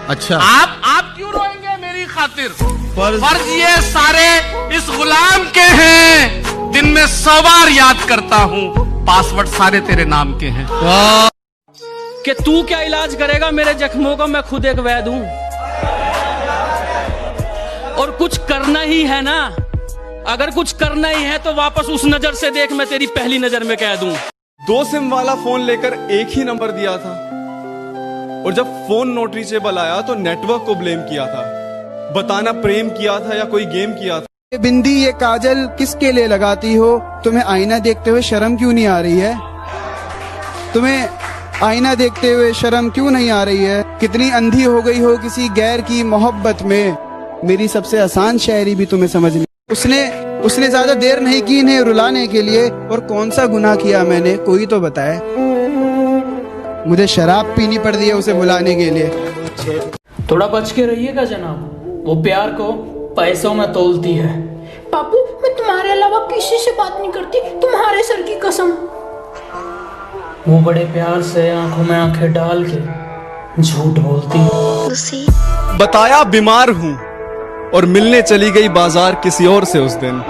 अच्छा, आप क्यों रोएंगे मेरी खातिर? फर्ज ये सारे इस गुलाम के हैं, दिन में 100 बार याद करता हूँ, पासवर्ड सारे तेरे नाम के हैं। कि तू क्या इलाज करेगा मेरे जख्मों का, मैं खुद एक वैद हूं। और कुछ करना ही है ना, अगर कुछ करना ही है तो वापस उस नजर से देख, मैं तेरी पहली नजर में कह दूं। 2 सिम वाला फोन लेकर एक ही नंबर दिया था, और जब फोन नॉट रीचेबल आया तो नेटवर्क को ब्लेम किया था। बताना प्रेम किया था या कोई गेम किया था। ये बिंदी ये काजल किसके लिए लगाती हो? तुम्हें आईना देखते हुए शर्म क्यों नहीं आ रही है? तुम्हें आईना देखते हुए शर्म क्यों नहीं आ रही है? कितनी अंधी हो गई हो किसी गैर की मोहब्बत में। मेरी सबसे आसान शायरी भी तुम्हें समझ नहीं। उसने ज्यादा देर नहीं की इन्हें रुलाने के लिए। और कौन सा गुनाह किया मैंने, कोई तो बताए। मुझे शराब पीनी पड़ रही है उसे बुलाने के लिए। थोड़ा बच के रहिएगा जनाब, वो प्यार को पैसों में तोलती है। पापू, मैं तुम्हारे अलावा किसी से बात नहीं करती, तुम्हारे सर की कसम। वो बड़े प्यार से आंखों में आंखें डाल के झूठ बोलती है। बताया बीमार हूँ और मिलने चली गई बाजार किसी और से उस दिन।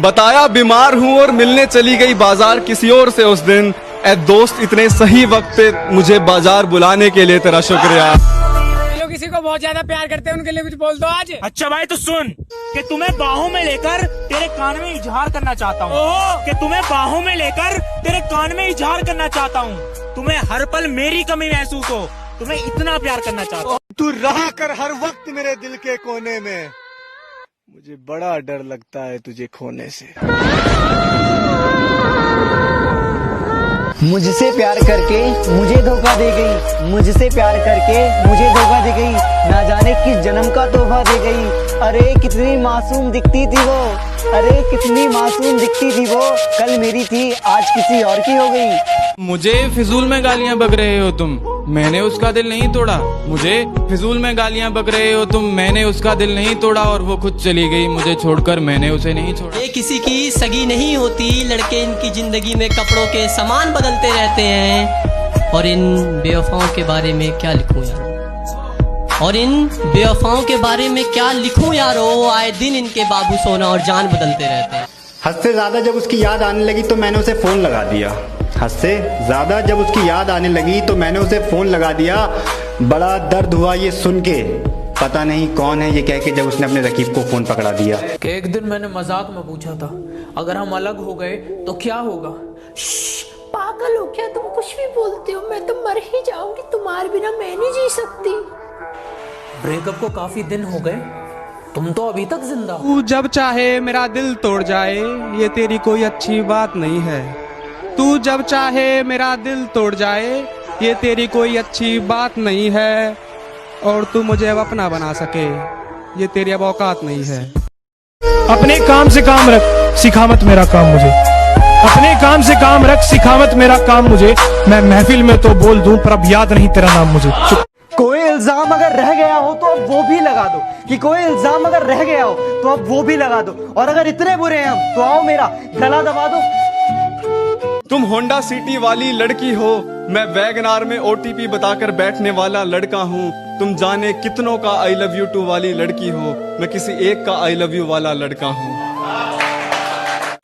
बताया बीमार हूँ और मिलने चली गई बाजार किसी और से उस दिन। ऐ दोस्त, इतने सही वक्त पे मुझे बाजार बुलाने के लिए तेरा शुक्रिया। जो किसी को बहुत ज्यादा प्यार करते हैं उनके लिए कुछ बोल दो आज। अच्छा भाई, तो सुन कि तुम्हें बाहों में लेकर तेरे कान में इजहार करना चाहता हूँ, कि तुम्हें बाहों में लेकर तेरे कान में इजहार करना चाहता हूँ। तुम्हें हर पल मेरी कमी महसूस हो, तुम्हें इतना प्यार करना चाहता हूँ। तू रहा कर हर वक्त मेरे दिल के कोने में, मुझे बड़ा डर लगता है तुझे खोने से। मुझसे प्यार करके मुझे धोखा दे गई, मुझसे प्यार करके मुझे धोखा दे गई, ना जाने किस जन्म का तोहफा दे गई। अरे कितनी मासूम दिखती थी वो, अरे कितनी मासूम दिखती थी वो, कल मेरी थी आज किसी और की हो गई। मुझे फिजूल में गालियां बक रहे हो तुम, मैंने उसका दिल नहीं तोड़ा। मुझे फिजूल में गालियां बक रहे हो तुम, मैंने उसका दिल नहीं तोड़ा। और वो खुद चली गई मुझे छोड़कर, मैंने उसे नहीं छोड़ा। ये किसी की सगी नहीं होती, लड़के इनकी जिंदगी में कपड़ों के सामान बदलते रहते हैं। और इन बेवफाओं के बारे में क्या लिखूं यार, और इन बेवफाओं के बारे में क्या लिखूं यारो। आए दिन इनके बाबू सोना और जान बदलते रहते हैं। हद से ज्यादा जब उसकी याद आने लगी तो मैंने उसे फोन लगा दिया। हद से ज्यादा जब उसकी याद आने लगी तो मैंने उसे फोन लगा दिया। बड़ा दर्द हुआ ये सुन के, पता नहीं कौन है ये कह के, जब उसने अपने रकीब को फोन पकड़ा दिया। कि एक दिन मैंने मजाक में पूछा था, अगर हम अलग हो गए तो क्या होगा? पागल हो क्या तुम, कुछ भी बोलते हो। मैं तो मर ही जाऊंगी, तुम्हारे बिना मैं नहीं जी सकती। ब्रेकअप को काफी दिन हो गए, तुम तो अभी तक जिंदा हो। तू जब चाहे मेरा दिल तोड़ जाए, ये तेरी कोई अच्छी बात नहीं है। तू जब चाहे मेरा दिल तोड़ जाए, ये तेरी कोई अच्छी बात नहीं है। और तू मुझे अब अपना बना सके, ये तेरी अब औकात नहीं है। अपने काम से काम रख, सिखा मत मेरा काम मुझे। अपने काम से काम रख, सिखा मत मेरा काम मुझे। मैं महफिल में तो बोल दूं पर अब याद नहीं तेरा नाम मुझे। कोई इल्जाम अगर रह गया हो तो अब वो भी लगा दो, कि कोई इल्जाम अगर रह गया हो तो अब वो भी लगा दो। और अगर इतने बुरे हैं हम तो आओ मेरा गला दबा दो। तुम होंडा सिटी वाली लड़की हो, मैं वैगनार में ओटीपी बताकर बैठने वाला लड़का हूँ। तुम जाने कितनों का आई लव यू टू वाली लड़की हो, मैं किसी एक का आई लव यू वाला लड़का हूँ।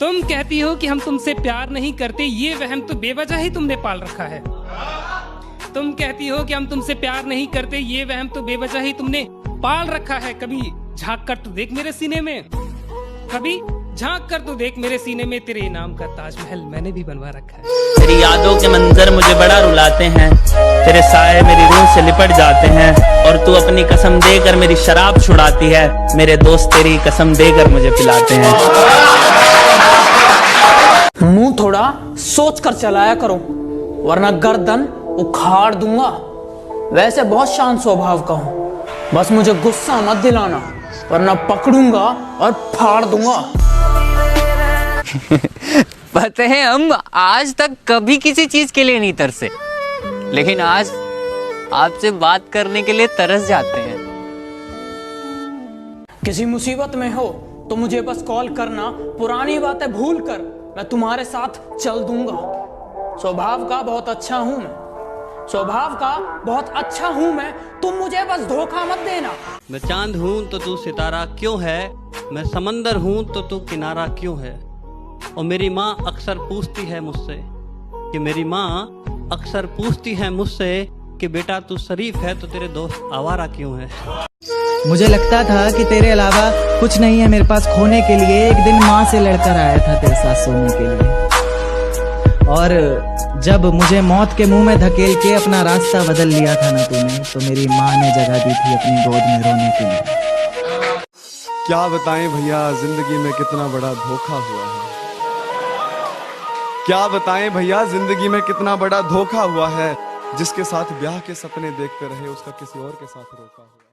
तुम कहती हो कि हम तुमसे प्यार नहीं करते, ये वहम तो बेवजह ही तुमने पाल रखा है। तुम कहती हो कि हम तुमसे प्यार नहीं करते, ये वहम तो बेवजह ही तुमने पाल रखा है। कभी झांक कर तो देख मेरे सीने में, कभी झांक कर तो देख मेरे सीने में, तेरे इनाम का ताजमहल मैंने भी बनवा रखा है। तेरी यादों के मंजर मुझे बड़ा रुलाते हैं, तेरे साए मेरी रूह से लिपट जाते हैं। और तू अपनी कसम देकर मेरी शराब छुड़ाती है, मेरे दोस्त तेरी कसम देकर मुझे पिलाते हैं। मुंह थोड़ा सोच कर चलाया करो, वरना गर्दन उखाड़ दूंगा। वैसे बहुत शांत स्वभाव का हूँ, बस मुझे गुस्सा मत दिलाना, वरना पकड़ूंगा और फाड़ दूंगा। पता है हम आज तक कभी किसी चीज के लिए नहीं तरसे, लेकिन आज आपसे बात करने के लिए तरस जाते हैं। किसी मुसीबत में हो तो मुझे बस कॉल करना, पुरानी बातें भूल कर मैं तुम्हारे साथ चल दूंगा। स्वभाव का बहुत अच्छा हूं मैं, स्वभाव का बहुत अच्छा हूँ मैं, तुम मुझे बस धोखा मत देना। मैं चांद हूँ तो तू सितारा क्यों है, मैं समंदर हूँ तो तू किनारा क्यों है। और मेरी माँ अक्सर पूछती है मुझसे कि बेटा तू शरीफ है तो तेरे दोस्त आवारा क्यों है। मुझे लगता था कि तेरे अलावा कुछ नहीं है मेरे पास खोने के लिए। एक दिन माँ से लड़कर आया था तेरे साथ सोने के लिए, और जब मुझे मौत के मुंह में धकेल के अपना रास्ता बदल लिया था ना तूने, तो मेरी माँ ने जगह दी थी अपनी गोद में रोने के लिए। क्या बताएं भैया जिंदगी में कितना बड़ा धोखा हुआ है। क्या बताएं भैया जिंदगी में कितना बड़ा धोखा हुआ है। जिसके साथ ब्याह के सपने देखते रहे उसका किसी और के साथ रोका हुआ।